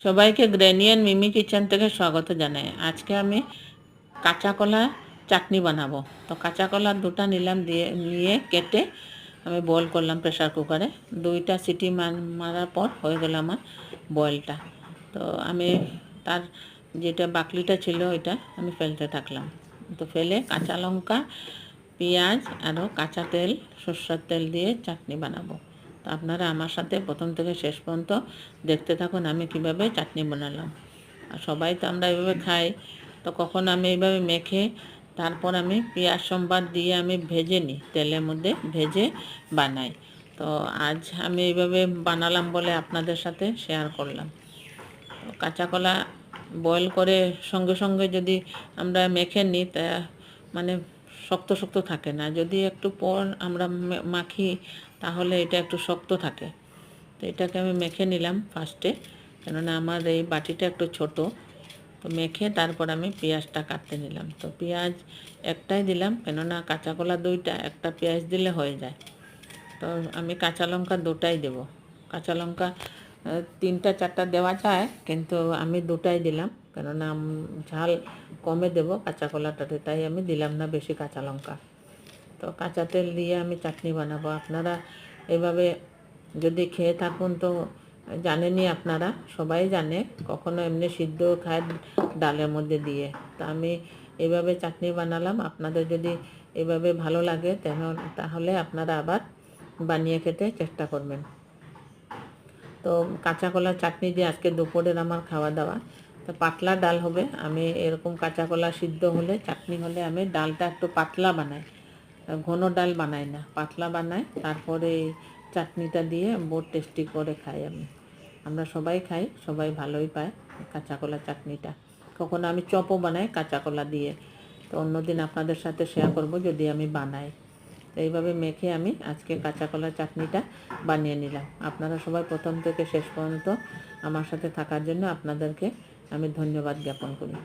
সবাইকে গ্র্যানিয়ান মিমি কিচেন থেকে স্বাগত জানাই। আজকে আমি কাঁচা কলা চাটনি বানাবো। তো কাঁচা কলা দুটো নিয়ে কেটে আমি বয়েল করলাম প্রেসার কুকারে। 2টা সিটি মারার পর হয়ে গেল আমার বয়েলটা। তো আমি তার যেটা বাকলিটা ছিল ওইটা আমি ফেলতে থাকলাম। তো ফেলে কাঁচা লঙ্কা, পেঁয়াজ আরও কাঁচা তেল, সরষের তেল দিয়ে চাটনি বানাবো। তো আপনারা আমার সাথে প্রথম থেকে শেষ পর্যন্ত দেখতে থাকুন আমি কিভাবে চাটনি বানালাম। আর সবাই তো আমরা এইভাবে খাই। তো কখন আমি এইভাবে মেখে তারপর আমি পেঁয়াজ সম্বাদ দিয়ে আমি ভেজে নিই, তেলের মধ্যে ভেজে বানাই। তো আজ আমি এইভাবে বানালাম বলে আপনাদের সাথে শেয়ার করলাম। তো কাঁচা কলা বয়েল করে সঙ্গে সঙ্গে যদি আমরা মেখে নিই তা মানে শক্ত শক্ত থাকে না। যদি একটু পর আমরা মাখি তাহলে এটা একটু শক্ত থাকে। তো এটাকে আমি মেখে নিলাম ফার্স্টে, কেননা আমার এই বাটিটা একটু ছোট। তো মেখে তারপর আমি পেঁয়াজটা কাটতে নিলাম। তো পেঁয়াজ একটাই দিলাম, কেননা কাঁচা কলা 2টা, একটা পেঁয়াজ দিলে হয়ে যায়। তো আমি কাঁচা লঙ্কা 2টাই দেবো। কাঁচা লঙ্কা 3টা 4টা দেওয়া যায়, কিন্তু আমি 2টাই দিলাম, কেননা ঝাল কমে দেবো কাঁচা কলাটাতে, তাই আমি দিলাম না বেশি কাঁচা লঙ্কা। তো কাঁচা তেল দিয়ে আমি চাটনি বানাবো। আপনারা এভাবে যদি খেয়ে থাকুন তো জানেনই, আপনারা সবাই জানে, কখনো এমনি সিদ্ধ খায় ডালের মধ্যে দিয়ে। তো আমি এভাবে চাটনি বানালাম। আপনাদের যদি এভাবে ভালো লাগে তাহলে আপনারা আবার বানিয়ে খেতে চেষ্টা করবেন। তো কাঁচা কলার চাটনি দিয়ে আজকে দুপুরের আমার খাওয়া দাওয়া। তো পাতলা ডাল হবে। আমি এরকম কাঁচা কলা সিদ্ধ হলে, চাটনি হলে আমি ডালটা একটু পাতলা বানাই, ঘন ডাল বানাই না, পাতলা বানাই। তারপরে এই চাটনিটা দিয়ে বহুত টেস্টি করে খাই আমি। আমরা সবাই খাই, সবাই ভালোই পায় কাঁচা কলা চাটনিটা। কখনো আমি চপও বানাই কাঁচা কলা দিয়ে। তো অন্যদিন আপনাদের সাথে শেয়ার করব যদি আমি বানাই। তো এইভাবে মেখে আমি আজকে কাঁচা কলার চাটনিটা বানিয়ে নিলাম। আপনারা সবাই প্রথম থেকে শেষ পর্যন্ত আমার সাথে থাকার জন্য আপনাদেরকে আমি ধন্যবাদ জ্ঞাপন করি।